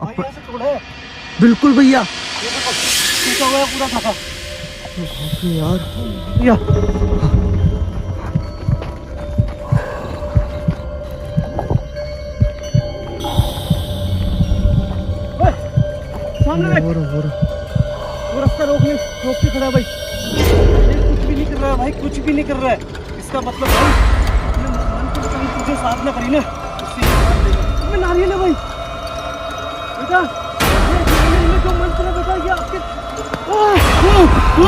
भाई यहाँ से तोड़ा है। बिल्कुल भैया। टूटा हुआ है पूरा ढका। बाप रे यार भैया। सामने देख। हो रहा। वो रास्ता रोक के खड़ा है भाई। ये कुछ भी नहीं कर रहा है भाई, कुछ भी नहीं कर रहा है। इसका मतलब भाई अपने भगवान को कहीं तुझे साथ ना करी ना, उससे नारियल है भाई। बेटा ये नारियल में जो मंत्र है बेटा, ये आपके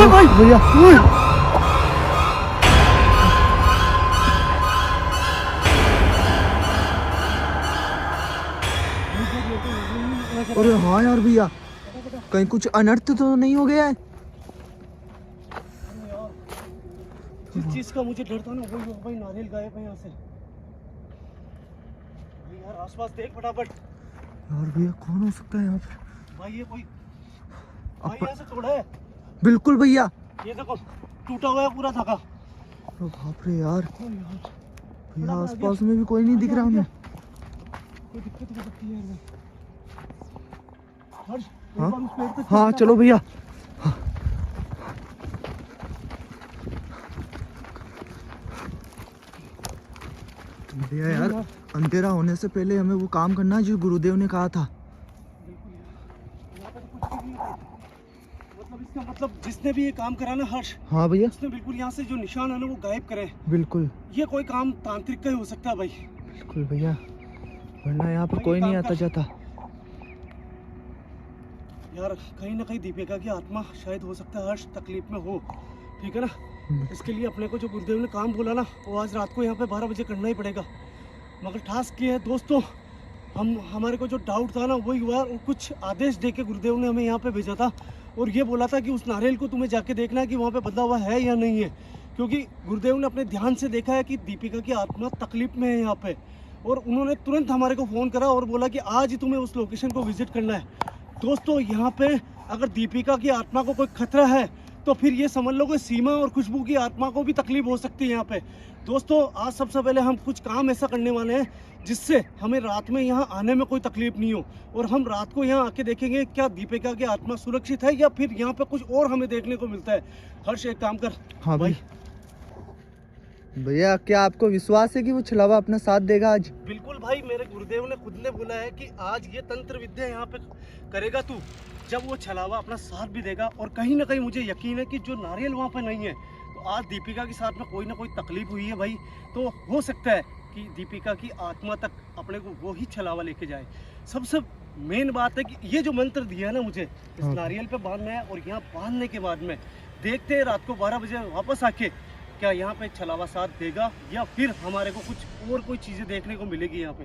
भाई भैया। अरे हाँ यार भैया, कहीं कुछ अनर्थ तो नहीं हो गया है? जिस चीज का मुझे डर था ना वही भाई, नारियल गायब है यहाँ से। भाई यार आसपास देख फटाफट। यार भैया कौन हो सकता है यहाँ पे? भाई ये कोई भाई यहाँ से तोड़ा है। बिल्कुल भैया। ये देखो टूटा हुआ है पूरा धागा। अरे बाप रे यार भैया, आसपास में भी कोई नहीं दिख रहा हमें। कोई दिक्कत हो सकती है यार। हर्ष, हाँ? एक बार उस पेड़ पे हाँ चढ़ चलो भैया। भैया यार अंधेरा होने से पहले हमें वो काम करना है जो गुरुदेव ने कहा था। मतलब इसका मतलब जिसने भी ये काम करा ना हर्ष, हाँ भैया। उसने बिल्कुल यहाँ से जो निशान है ना वो गायब करे। बिल्कुल ये कोई काम तांत्रिक का ही हो सकता है भाई। बिल्कुल भैया, वरना यहाँ पे भाई कोई काम नहीं आता कर। जाता। यार कहीं ना कहीं दीपिका की आत्मा शायद हो सकता है हर्ष तकलीफ में हो, ठीक है ना। इसके लिए अपने को जो गुरुदेव ने काम बोला ना वो आज रात को यहाँ पे 12 बजे करना ही पड़ेगा। मगर टास्क ये है दोस्तों, हमारे को जो डाउट था ना वही हुआ। और कुछ आदेश दे के गुरुदेव ने हमें यहाँ पे भेजा था और ये बोला था कि उस नारियल को तुम्हें जाके देखना है कि वहाँ पे बंधा हुआ है या नहीं है, क्योंकि गुरुदेव ने अपने ध्यान से देखा है कि दीपिका की आत्मा तकलीफ में है यहाँ पे। और उन्होंने तुरंत हमारे को फ़ोन करा और बोला कि आज ही तुम्हें उस लोकेशन को विजिट करना है। दोस्तों यहाँ पे अगर दीपिका की आत्मा को कोई खतरा है तो फिर ये समझ लो कि सीमा और खुशबू की आत्मा को भी तकलीफ हो सकती है यहाँ पे। दोस्तों आज सबसे पहले हम कुछ काम ऐसा करने वाले हैं जिससे हमें रात में यहाँ आने में कोई तकलीफ नहीं हो, और हम रात को यहाँ आके देखेंगे क्या दीपिका की आत्मा सुरक्षित है या फिर यहाँ पे कुछ और हमें देखने को मिलता है। हर्ष एक काम कर। हाँ भाई। भैया क्या आपको विश्वास है कि वो छलावा अपना साथ देगा आज? बिल्कुल भाई, मेरे गुरुदेव ने खुद ने बोला है कि आज ये तंत्र विद्या यहाँ पे करेगा तू, जब वो छलावा अपना साथ भी देगा। और कहीं ना कहीं मुझे यकीन है कि जो नारियल वहाँ पे नहीं है तो आज दीपिका के साथ में कोई ना कोई तकलीफ हुई है भाई। तो हो सकता है कि दीपिका की आत्मा तक अपने को वो ही छलावा लेके जाए। सबसे मेन बात है कि ये जो मंत्र दिया है ना मुझे, इस नारियल पे बांधना है और यहाँ बांधने के बाद में देखते हैं रात को 12 बजे वापस आके क्या यहाँ पे छलावा साथ देगा या फिर हमारे को कुछ और कोई चीजें देखने को मिलेगी यहाँ पे।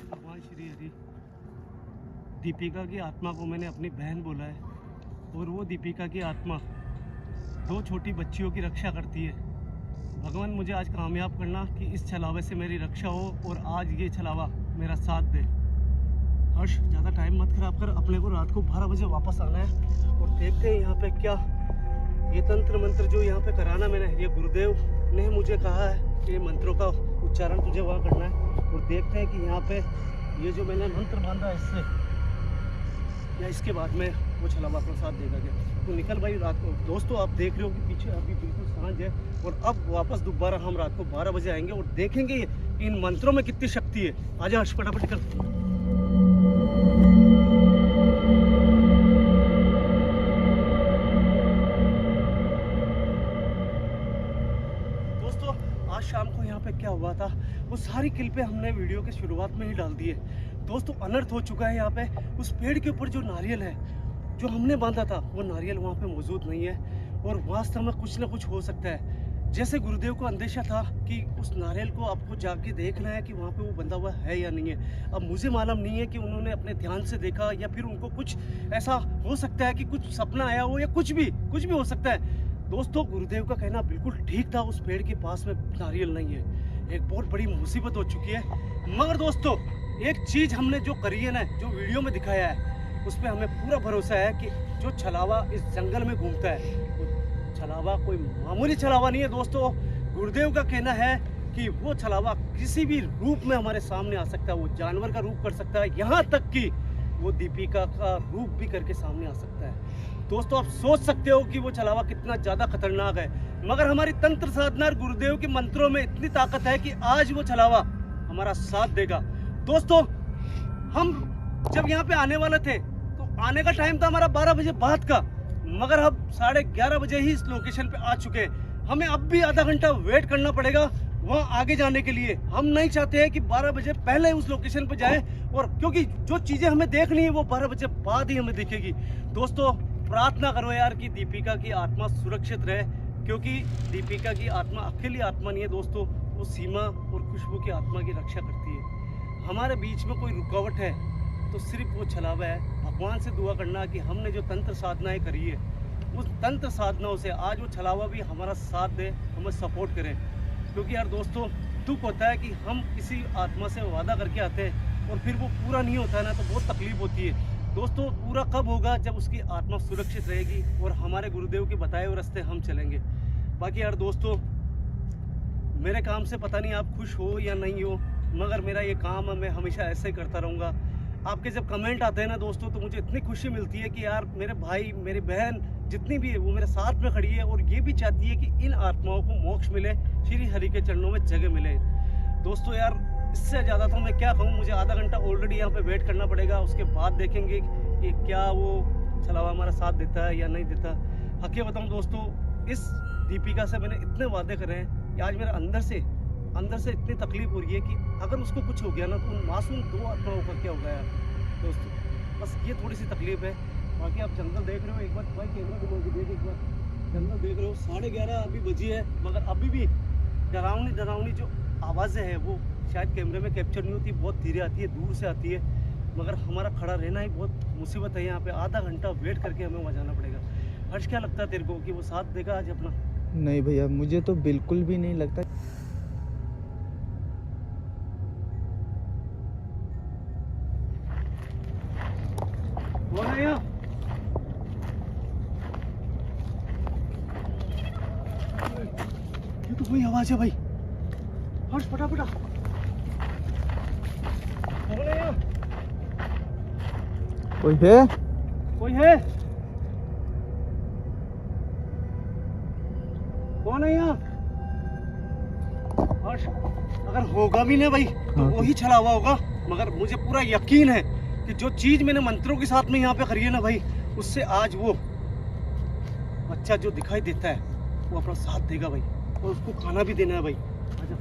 भगवान श्री हरि, दीपिका की आत्मा को मैंने अपनी बहन बोला है और वो दीपिका की आत्मा 2 छोटी बच्चियों की रक्षा करती है। भगवान मुझे आज कामयाब करना कि इस छलावे से मेरी रक्षा हो और आज ये छलावा मेरा साथ दे। हर्ष ज़्यादा टाइम मत खराब कर, अपने को रात को 12 बजे वापस आना है और देखते हैं यहाँ पे क्या ये तंत्र मंत्र जो यहाँ पे कराना मैंने, ये गुरुदेव ने मुझे कहा है कि मंत्रों का उच्चारण तुझे वहाँ करना है। और देखते हैं कि यहाँ पे ये जो मैंने मंत्र बांधा है इससे या इसके बाद में वो छलावा अपना साथ देगा क्या। तो निकल भाई रात को। दोस्तों आप देख रहे हो कि पीछे अभी बिल्कुल सांझ है और अब वापस दोबारा हम रात को 12 बजे आएंगे और देखेंगे इन मंत्रों में कितनी शक्ति है। आजा हर्ष फटाफट निकल। दोस्तों आज शाम को यहाँ पे क्या हुआ था वो सारी क्लिपें हमने वीडियो के शुरुआत में ही डाल दी है। दोस्तों अनर्थ हो चुका है यहाँ पे। उस पेड़ के ऊपर जो नारियल है जो हमने बांधा था वो नारियल वहाँ पे मौजूद नहीं है और वास्तव में कुछ ना कुछ हो सकता है। जैसे गुरुदेव को अंदेशा था कि उस नारियल को आपको जाके देखना है कि वहाँ पे वो बंधा हुआ है या नहीं है। अब मुझे मालूम नहीं है कि उन्होंने अपने ध्यान से देखा या फिर उनको कुछ ऐसा हो सकता है कि कुछ सपना आया हो या कुछ भी हो सकता है। दोस्तों गुरुदेव का कहना बिल्कुल ठीक था, उस पेड़ के पास में नारियल नहीं है। एक बहुत बड़ी मुसीबत हो चुकी है। मगर दोस्तों एक चीज़ हमने जो करी है ना, जो वीडियो में दिखाया है, उस पर हमें पूरा भरोसा है कि जो छलावा इस जंगल में घूमता है छलावा कोई मामूली छलावा नहीं है दोस्तों। गुरुदेव का कहना है कि वो छलावा किसी भी रूप में हमारे सामने आ सकता है, वो जानवर का रूप कर सकता है, यहाँ तक कि वो दीपिका का रूप भी करके सामने आ सकता है। दोस्तों आप सोच सकते हो कि वो छलावा कितना ज़्यादा खतरनाक है, मगर हमारी तंत्र साधना और गुरुदेव के मंत्रों में इतनी ताकत है कि आज वो छलावा हमारा साथ देगा। दोस्तों हम जब यहाँ पे आने वाले थे तो आने का टाइम था हमारा 12 बजे बाद का, मगर अब 11:30 बजे ही इस लोकेशन पे आ चुके हैं। हमें अब भी आधा घंटा वेट करना पड़ेगा वहाँ आगे जाने के लिए। हम नहीं चाहते हैं कि 12 बजे पहले उस लोकेशन पे जाएं, और क्योंकि जो चीज़ें हमें देखनी है वो 12 बजे बाद ही हमें दिखेगी। दोस्तों प्रार्थना करो यार कि दीपिका की आत्मा सुरक्षित रहे, क्योंकि दीपिका की आत्मा अकेली आत्मा नहीं है दोस्तों, वो सीमा और खुशबू की आत्मा की रक्षा करती है। हमारे बीच में कोई रुकावट है तो सिर्फ वो छलावा है। भगवान से दुआ करना कि हमने जो तंत्र साधनाएं करी है उस तंत्र साधनाओं से आज वो छलावा भी हमारा साथ दे, हमें सपोर्ट करे। क्योंकि यार दोस्तों दुख होता है कि हम किसी आत्मा से वादा करके आते हैं और फिर वो पूरा नहीं होता है ना, तो बहुत तकलीफ होती है। दोस्तों पूरा कब होगा? जब उसकी आत्मा सुरक्षित रहेगी और हमारे गुरुदेव के बताए हुए रास्ते हम चलेंगे। बाकी यार दोस्तों मेरे काम से पता नहीं आप खुश हो या नहीं हो, मगर मेरा ये काम है, मैं हमेशा ऐसे ही करता रहूँगा। आपके जब कमेंट आते हैं ना दोस्तों तो मुझे इतनी खुशी मिलती है कि यार मेरे भाई मेरी बहन जितनी भी है वो मेरे साथ में खड़ी है और ये भी चाहती है कि इन आत्माओं को मोक्ष मिले, श्री हरि के चरणों में जगह मिले। दोस्तों यार इससे ज़्यादा तो मैं क्या कहूँ, मुझे आधा घंटा ऑलरेडी यहाँ पे वेट करना पड़ेगा, उसके बाद देखेंगे कि क्या वो छलावा हमारा साथ देता है या नहीं देता। हकीकत बताऊँ दोस्तों इस दीपिका से मैंने इतने वादे करे हैं कि आज मेरे अंदर से इतनी तकलीफ हो रही है कि अगर उसको कुछ हो गया ना तो उन मासूम 2 आत्माओं का क्या हो गया दोस्तों। बस ये थोड़ी सी तकलीफ है। बाकी आप जंगल देख रहे हो, एक बार भाई कैमरा घुमा के देख, एक बार जंगल देख रहे हो। 11:30 अभी बजी है, मगर अभी भी डरावनी जो आवाज़ें हैं वो शायद कैमरे में कैप्चर नहीं होती, बहुत धीरे आती है, दूर से आती है। मगर हमारा खड़ा रहना ही बहुत मुसीबत है यहाँ पे। आधा घंटा वेट करके हमें वहाँ जाना पड़ेगा। हर्ष क्या लगता है तेरे को कि वो साथ देगा आज अपना? नहीं भैया मुझे तो बिल्कुल भी नहीं लगता। कौन है यहाँ? ये तो कोई आवाज है भाई। हर्ष फटाफट आ। कौन है यहाँ? कोई है? कोई है? कौन है यहाँ? हर्ष अगर होगा भी ना भाई तो वही छलावा होगा, मगर मुझे पूरा यकीन है कि जो चीज मैंने मंत्रों के साथ में यहाँ पे करी है ना भाई, उससे आज वो बच्चा जो दिखाई देता है वो अपना साथ देगा भाई, और उसको खाना भी देना है भाई। आजा।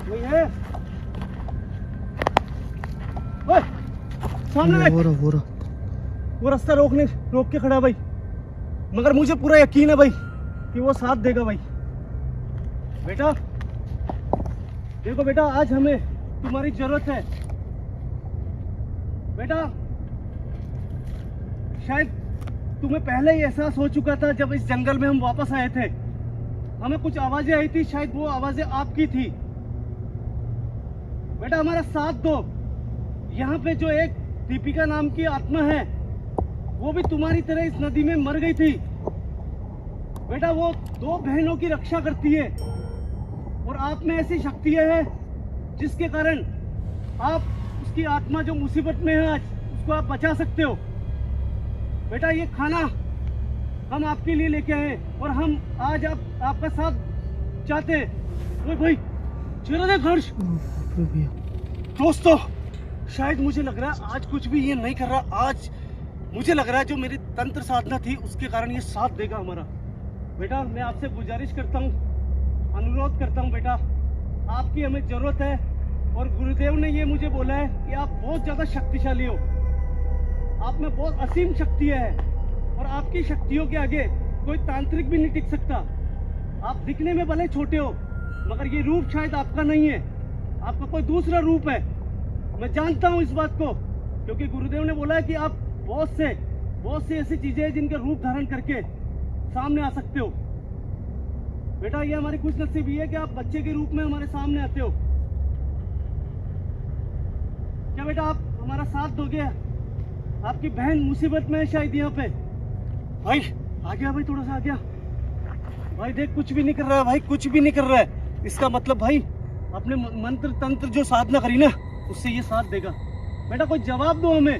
कोई है? ओए, सामने देख। हो रहा वो रास्ता रोक के खड़ा भाई, मगर मुझे पूरा यकीन है भाई कि वो साथ देगा भाई। बेटा देखो बेटा, आज हमें तुम्हारी जरूरत है बेटा। शायद तुम्हें पहले ही एहसास हो चुका था जब इस जंगल में हम वापस आए थे, हमें कुछ आवाजें आई थी, शायद वो आवाजें आपकी थी। बेटा हमारा साथ दो। यहाँ पे जो एक दीपिका नाम की आत्मा है वो भी तुम्हारी तरह इस नदी में मर गई थी बेटा। वो 2 बहनों की रक्षा करती है और आप में ऐसी शक्तियां हैं जिसके कारण आप उसकी आत्मा जो मुसीबत में है आज उसको आप बचा सकते हो। बेटा ये खाना हम आपके लिए लेके आए और हम आज आपका साथ चाहते हैं। ओए भाई चलो देख हर्ष। दोस्तों शायद मुझे लग रहा है आज कुछ भी ये नहीं कर रहा, आज मुझे लग रहा है जो मेरी तंत्र साधना थी उसके कारण ये साथ देगा हमारा। बेटा मैं आपसे गुजारिश करता हूँ, अनुरोध करता हूँ बेटा, आपकी हमें जरूरत है। और गुरुदेव ने ये मुझे बोला है कि आप बहुत ज़्यादा शक्तिशाली हो, आप में बहुत असीम शक्तियाँ है और आपकी शक्तियों के आगे कोई तांत्रिक भी नहीं टिक सकता। आप दिखने में भले छोटे हो मगर ये रूप शायद आपका नहीं है, आपका कोई दूसरा रूप है। मैं जानता हूँ इस बात को, क्योंकि गुरुदेव ने बोला है कि आप बहुत से ऐसी चीजें हैं जिनका रूप धारण करके सामने आ सकते हो। बेटा ये हमारी खुश नसीबी है कि आप बच्चे के रूप में हमारे सामने आते हो। क्या बेटा आप हमारा साथ दोगे? आपकी बहन मुसीबत में है शायद यहाँ पे। भाई आ गया, भाई थोड़ा सा आ गया। भाई देख कुछ भी नहीं कर रहा है भाई, कुछ भी नहीं कर रहा है। इसका मतलब भाई अपने मंत्र तंत्र जो साधना करी ना उससे ये साथ देगा। बेटा कोई जवाब दो हमें,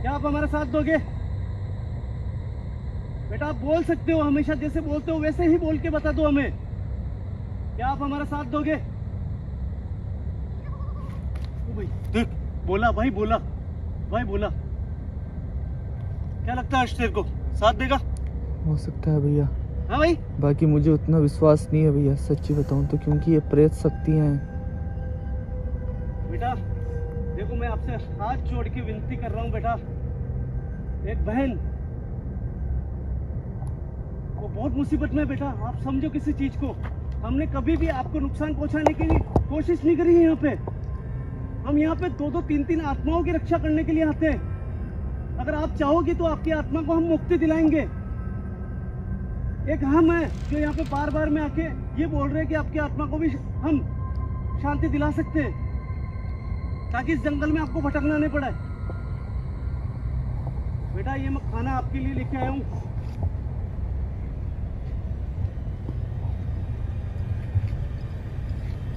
क्या आप हमारा साथ दोगे? बेटा आप बोल सकते हो, हमेशा जैसे बोलते हो वैसे ही बोल के बता दो हमें, क्या आप हमारा साथ दोगे? ओ भाई देख बोला, भाई बोला, भाई बोला। क्या लगता है अर्श तेरे को साथ देगा? हो सकता है भैया, हाँ भाई। बाकी मुझे उतना विश्वास नहीं है भैया, सच्ची बताऊं तो, क्योंकि ये प्रेत शक्तियां हैं। बेटा देखो मैं आपसे हाथ जोड़ के विनती कर रहा हूँ बेटा, एक बहन वो बहुत मुसीबत में है बेटा, आप समझो किसी चीज को। हमने कभी भी आपको नुकसान पहुंचाने की कोशिश नहीं करी है। यहाँ पे हम यहाँ पे 2-2, 3-3 आत्माओं की रक्षा करने के लिए आते हैं। अगर आप चाहोगे तो आपकी आत्मा को हम मुक्ति दिलाएंगे। एक हम है जो यहाँ पे बार बार में आके ये बोल रहे हैं कि आपकी आत्मा को भी हम शांति दिला सकते हैं, ताकि इस जंगल में आपको भटकना नहीं पड़े। बेटा ये मैं खाना आपके लिए लेके आया हूँ।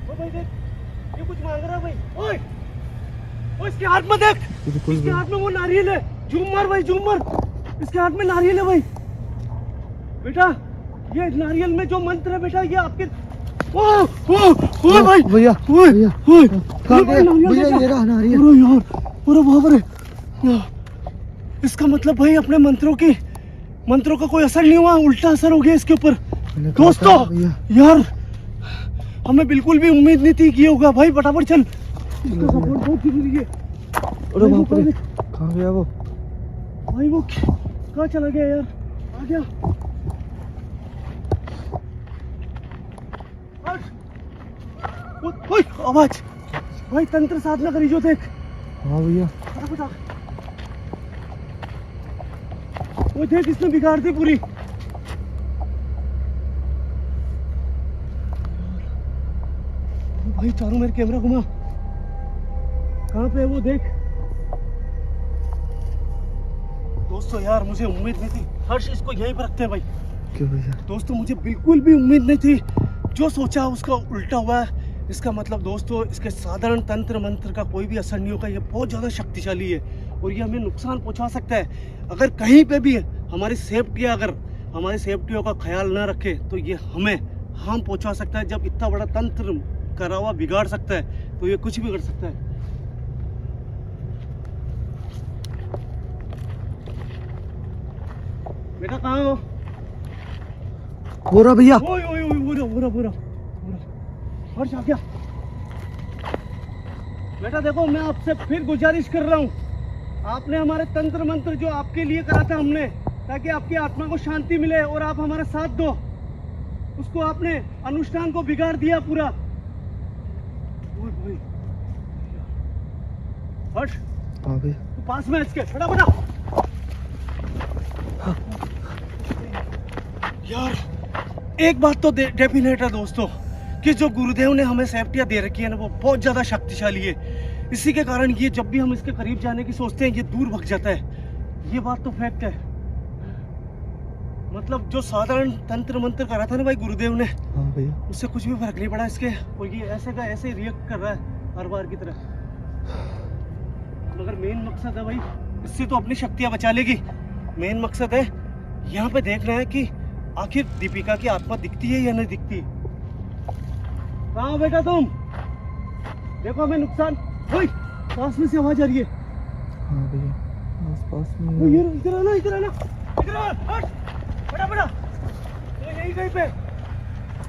ओ भाई देख, ये कुछ मांग रहा है भाई। ओए ओए इसके हाथ में देख, इसके हाथ में वो नारियल है। झूम मार भाई, झूम मार, इसके हाथ में नारियल है भाई। बेटा ये नारियल में जो मंत्र है बेटा, ये आपके भाई भैया भैया भैया ये रहा नारियल। अरे यार, अरे बाप रे, इसका मतलब भाई अपने मंत्रों का कोई असर नहीं हुआ, उल्टा असर हो गया इसके ऊपर। दोस्तों यार हमें बिल्कुल भी उम्मीद नहीं थी कि ये होगा। भाई फटाफट चल, इसका सपोर्ट बहुत जरूरी है। अरे बाप रे, कहाँ गया वो? भाई वो कहाँ चला गया यार? आ गया। ओए आवाज, भाई तंत्र साधना करी जो देख। हाँ भैया, वो देख इसने बिगाड़ दी पूरी। भाई चारों मेरे कैमरा घुमा, कहाँ पे है वो देख। दोस्तों यार मुझे उम्मीद नहीं थी। हर्ष इसको यहीं पर रखते हैं भाई। क्यों भैया? दोस्तों मुझे बिल्कुल भी उम्मीद नहीं थी, जो सोचा उसका उल्टा हुआ है। इसका मतलब दोस्तों इसके साधारण तंत्र मंत्र का कोई भी असर नहीं होगा। ये बहुत ज़्यादा शक्तिशाली है और ये हमें नुकसान पहुंचा सकता है। अगर कहीं पे भी हमारी सेफ्टी, अगर हमारी सेफ्टियों का ख्याल ना रखे तो ये हमें हार्म पहुंचा सकता है। जब इतना बड़ा तंत्र करा हुआ बिगाड़ सकता है तो ये कुछ भी कर सकता है। बेटा कहाँ हो? हो रहा भैया। ओए ओए ओए, पूरा हर्ष आ गया। बेटा देखो मैं आपसे फिर गुजारिश कर रहा हूँ, आपने हमारे तंत्र मंत्र जो आपके लिए करा था हमने, ताकि आपकी आत्मा को शांति मिले और आप हमारा साथ दो, उसको आपने अनुष्ठान को बिगाड़ दिया पूरा। हर्ष हाँ भैया, तू पास में इसके फटाफट। यार एक बात तो डेफिनेट है दोस्तों कि जो गुरुदेव ने हमें सेफ्टियां दे रखी है ना वो बहुत ज्यादा शक्तिशाली है। इसी के कारण ये जब भी हम इसके करीब जाने की सोचते हैं ये दूर भग जाता है। ये बात तो फैक्ट है। मतलब जो साधारण तंत्र मंत्र करा था ना भाई गुरुदेव ने, हाँ भैया, उससे कुछ भी फर्क नहीं पड़ा इसके, और ये ऐसे का ऐसे रिएक्ट कर रहा है हर बार की तरह। मगर मेन मकसद है भाई, इससे तो अपनी शक्तियां बचा लेगी। मेन मकसद है यहाँ पे देखना है कि आखिर दीपिका की आत्मा दिखती है या नहीं दिखती। कहाँ हो बेटा तुम? देखो हमें नुकसान। पास में से आवाज आ रही है। हाँ भैया, आस-पास में। ये इधर आना, इधर आना, इधर आ, बड़ा वो यहीं कहीं पे,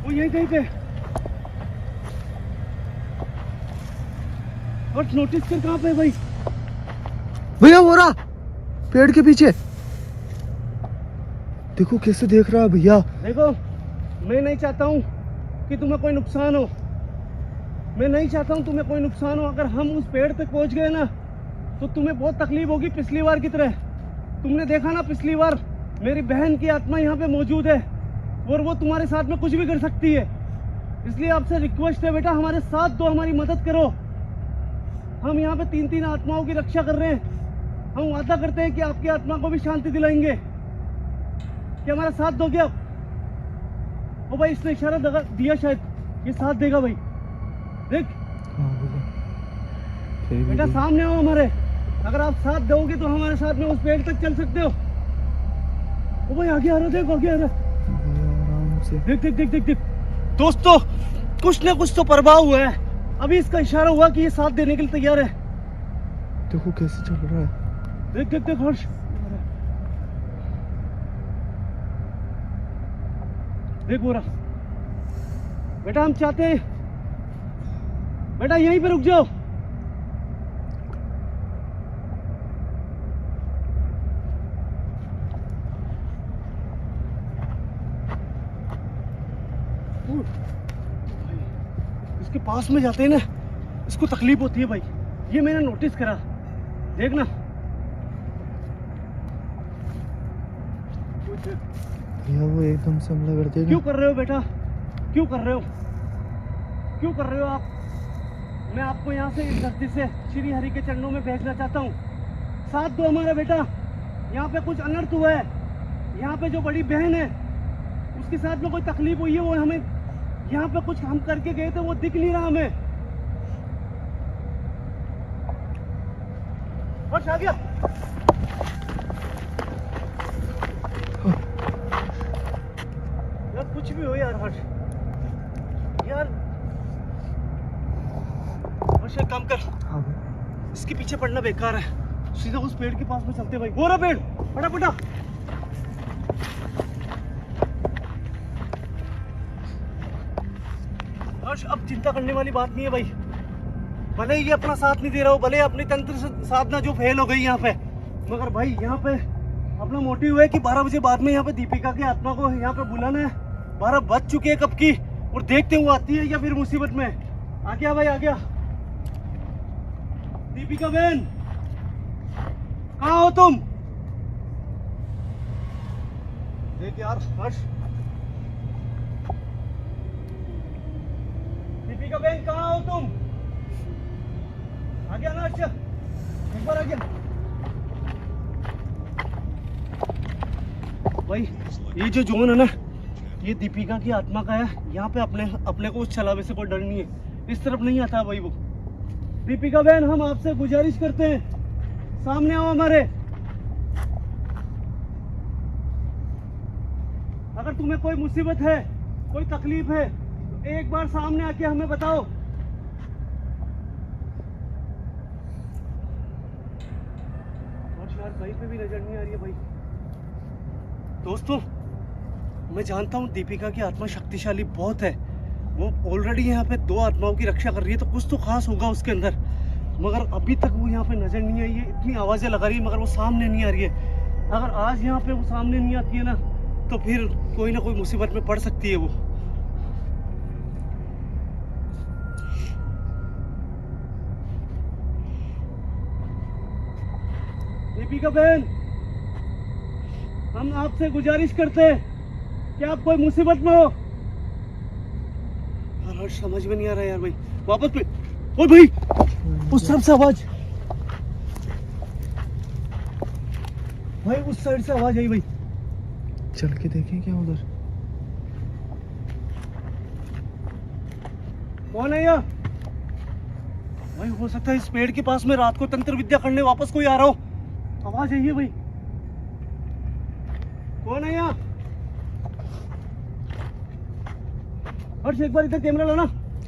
वो यहीं कहीं पे। और नोटिस कर कहाँ पे है भाई? भैया वो रहा पेड़ के पीछे, देखो कैसे देख रहा है भैया। देखो मैं नहीं चाहता हूँ कि तुम्हें कोई नुकसान हो, मैं नहीं चाहता हूँ तुम्हें कोई नुकसान हो। अगर हम उस पेड़ तक पहुँच गए ना तो तुम्हें बहुत तकलीफ होगी पिछली बार की तरह। तुमने देखा ना पिछली बार मेरी बहन की आत्मा यहाँ पे मौजूद है और वो तुम्हारे साथ में कुछ भी कर सकती है। इसलिए आपसे रिक्वेस्ट है बेटा, हमारे साथ दो, हमारी मदद करो। हम यहाँ पे 3-3 आत्माओं की रक्षा कर रहे हैं। हम वादा करते हैं कि आपकी आत्मा को भी शांति दिलाएंगे। क्या हमारा साथ दोगे आप? ओ भाई, इसने इशारा दिया, शायद ये साथ देगा भाई। देख हाँ भैया, फिर भी बेटा भैया। सामने आओ हमारे। अगर आप साथ दोगे तो हमारे साथ में उस पेड़ तक चल सकते हो। ओ भाई आगे आ रहा, देखो आगे आ रहा। भैया आराम से। देख देख देख देख देख दोस्तों, कुछ ना कुछ तो प्रभाव हुआ है। अभी इसका इशारा हुआ कि ये साथ देने के लिए तैयार है। देखो कैसे चल रहा है। देख देख देख हर्ष, देख वो रहा। बेटा हम चाहते हैं, बेटा यहीं पे रुक जाओ। इसके पास में जाते हैं ना, इसको तकलीफ होती है भाई। ये मैंने नोटिस करा, देखना। भैया वो एकदम से हमला कर देगा। क्यों कर रहे हो बेटा, क्यों कर रहे हो, क्यों कर रहे हो आप? मैं आपको यहाँ से इस धरती से श्री हरि के चरणों में भेजना चाहता हूँ। साथ दो हमारा बेटा। यहाँ पे कुछ अनर्थ हुआ है। यहाँ पे जो बड़ी बहन है उसके साथ में कोई तकलीफ हुई है। वो हमें यहाँ पे कुछ हम करके गए थे, वो दिख नहीं रहा हमें। हर्ष आ गया। यार कुछ भी हो यार हर्ष, यार हर्ष एक काम कर, हाँ भैया। इसके पीछे पड़ना बेकार है। सीधा उस पेड़ के पास में चलते भाई। वो रहा पेड़, फटा फटा। हर्ष अब चिंता करने वाली बात नहीं है भाई। भले ही ये अपना साथ नहीं दे रहा हो, भले अपनी तंत्र साधना जो फेल हो गई यहाँ पे, मगर भाई यहाँ पे अपना मोटिव है कि 12 बजे बाद में यहाँ पे दीपिका की आत्मा को यहाँ पे बुलाना है। 12 बज चुके हैं कब की, और देखते हैं वो आती है या फिर मुसीबत में। आ गया भाई, आ गया। दीपिका बहन कहाँ हो तुम? देख यार हर्ष, दीपिका बहन कहाँ हो तुम? आ गया ना? अच्छा एक बार आ गया भाई। ये जो जोन है ना, ये दीपिका की आत्मा का है। यहाँ पे अपने को उस छलावे से कोई डर नहीं है। इस तरफ नहीं आता भाई वो। दीपिका बहन हम आपसे गुजारिश करते हैं, सामने आओ हमारे। अगर तुम्हें कोई मुसीबत है, कोई तकलीफ है, तो एक बार सामने आके हमें बताओ। और भाई पे भी नजर नहीं आ रही है भाई। दोस्तों मैं जानता हूँ दीपिका की आत्मा शक्तिशाली बहुत है। वो ऑलरेडी यहाँ पे 2 आत्माओं की रक्षा कर रही है, तो कुछ तो खास होगा उसके अंदर। मगर अभी तक वो यहाँ पे नजर नहीं आई है। इतनी आवाजें लगा रही है मगर वो सामने नहीं आ रही है। अगर आज यहाँ पे वो सामने नहीं आती है ना, तो फिर कोई ना कोई मुसीबत में पड़ सकती है वो। दीपिका बहन हम आपसे गुजारिश करते हैं कि आप कोई मुसीबत में हो। यार समझ में नहीं आ रहा यार भाई। वापस पे ओ भाई, उस तरफ से आवाज भाई, उस साइड से आवाज आई भाई। चल के देखें क्या उधर। कौन है यहाँ भाई? हो सकता है इस पेड़ के पास में रात को तंत्र विद्या करने वापस कोई आ रहा हो। आवाज आई है भाई। कौन है यहाँ? हर्ष एक बार इधर कैमरा ला ना।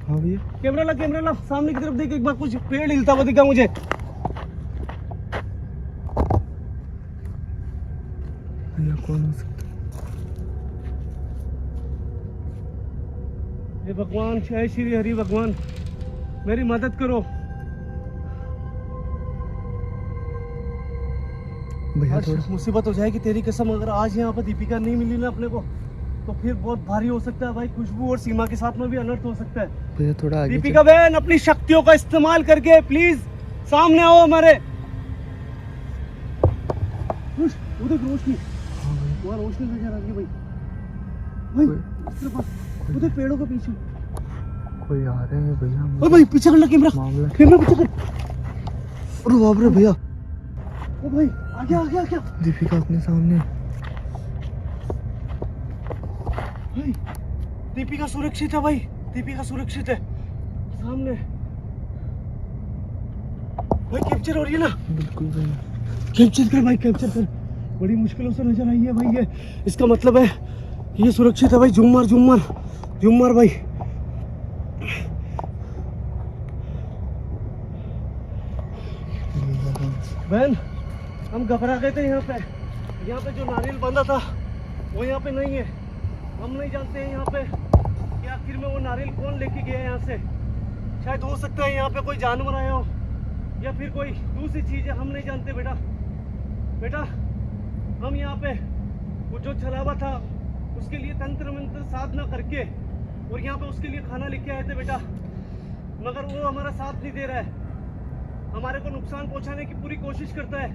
हाँ भैया। कैमरा ला, सामने की तरफ देख। एक बार कुछ पेड़ हिलता हुआ दिखा मुझे। भैया कौन हो सकता? हे भगवान, जय श्री हरि भगवान, मेरी मदद करो। भैया आज थोड़ा मुसीबत हो जाएगी तेरी कसम। अगर आज यहाँ पर दीपिका नहीं मिली ना अपने को, तो फिर बहुत भारी हो सकता है भाई। खुशबू और सीमा के साथ में भी अनर्थ हो सकता है। भैया थोड़ा आगे दीपिका बहन अपनी शक्तियों का इस्तेमाल करके प्लीज सामने आओ हमारे। उधर रोशनी, हाँ भैया। वहाँ रोशनी नजर आ रही है भाई। भाई इस तरफ, उधर पेड़ों के पीछे कोई आ रहे हैं भैया। ओ भाई पीछे करना कैमरा, मामला कैमरा पीछे कर। अरे बाप रे भैया, ओ भाई आ गया आ गया आ गया दीपिका अपने सामने। भाई दीपिका सुरक्षित है भाई, दीपिका सुरक्षित है सामने भाई। कैप्चर हो रही है ना? बिल्कुल भाई, कैप्चर कर भाई, कैप्चर कर। बड़ी मुश्किलों से नजर आई है भाई ये, इसका मतलब है कि ये सुरक्षित है भाई। जूम मार जूम मार जूम मार भाई। बहन हम घबरा गए थे यहाँ पे जो नारियल बंधा था वो यहाँ पे नहीं है। हम नहीं जानते हैं यहाँ पे कि आखिर में वो नारियल कौन लेके गया है यहाँ से। शायद हो सकता है यहाँ पे कोई जानवर आया हो या फिर कोई दूसरी चीज है, हम नहीं जानते बेटा। बेटा हम यहाँ पे वो जो छलावा था उसके लिए तंत्र मंत्र साधना करके और यहाँ पे उसके लिए खाना लेके आए थे बेटा, मगर वो हमारा साथ नहीं दे रहा है, हमारे को नुकसान पहुंचाने की पूरी कोशिश करता है।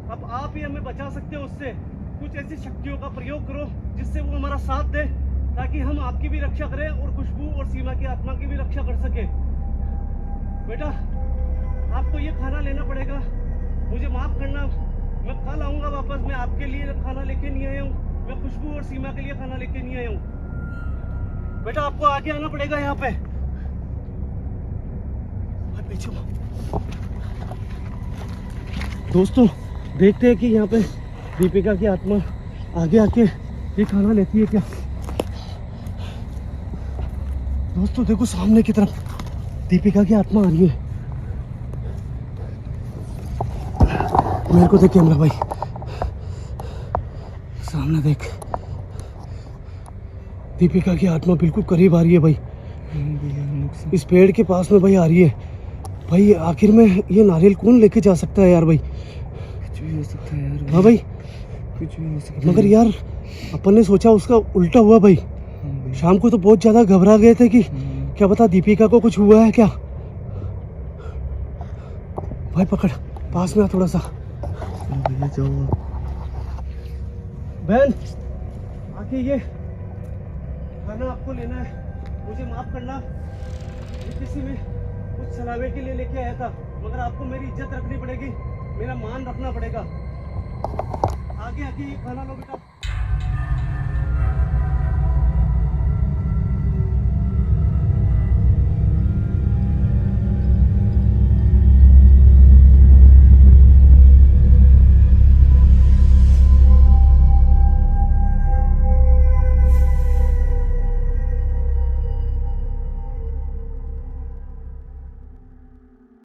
अब आप ही हमें बचा सकते हो उससे। कुछ ऐसी शक्तियों का प्रयोग करो जिससे वो हमारा साथ दे, ताकि हम आपकी भी रक्षा करें और खुशबू और सीमा की आत्मा की भी रक्षा कर सके। बेटा आपको ये खाना लेना पड़ेगा, मुझे माफ करना। मैं कल आऊंगा वापस, मैं आपके लिए खाना लेके नहीं आया हूँ, मैं खुशबू और सीमा के लिए खाना लेके नहीं आया हूँ। बेटा आपको आगे आना पड़ेगा यहाँ पे। पीछे दोस्तों देखते हैं कि यहाँ पे दीपिका की आत्मा आगे आके ये खाना लेती है क्या। दोस्तों देखो सामने की तरफ दीपिका की आत्मा आ रही है। मेरे को देख कैमरा भाई, सामने देख, दीपिका की आत्मा बिल्कुल करीब आ रही है भाई। इस पेड़ के पास में भाई आ रही है भाई। आखिर में ये नारियल कौन लेके जा सकता है यार भाई? कुछ भी हो सकता है यार। हाँ भाई कुछ भी हो सकता है, मगर यार अपन ने सोचा उसका उल्टा हुआ भाई। शाम को तो बहुत ज्यादा घबरा गए थे कि क्या पता दीपिका को कुछ हुआ है क्या। भाई पकड़, पास में आ थोड़ा सा। भैया जाओ बहन आके ये खाना आपको लेना है, मुझे माफ करना। ये किसी में कुछ सलावे के लिए लेके आया था, मगर आपको मेरी इज्जत रखनी पड़ेगी, मेरा मान रखना पड़ेगा। आगे आके ये खाना लो बेटा।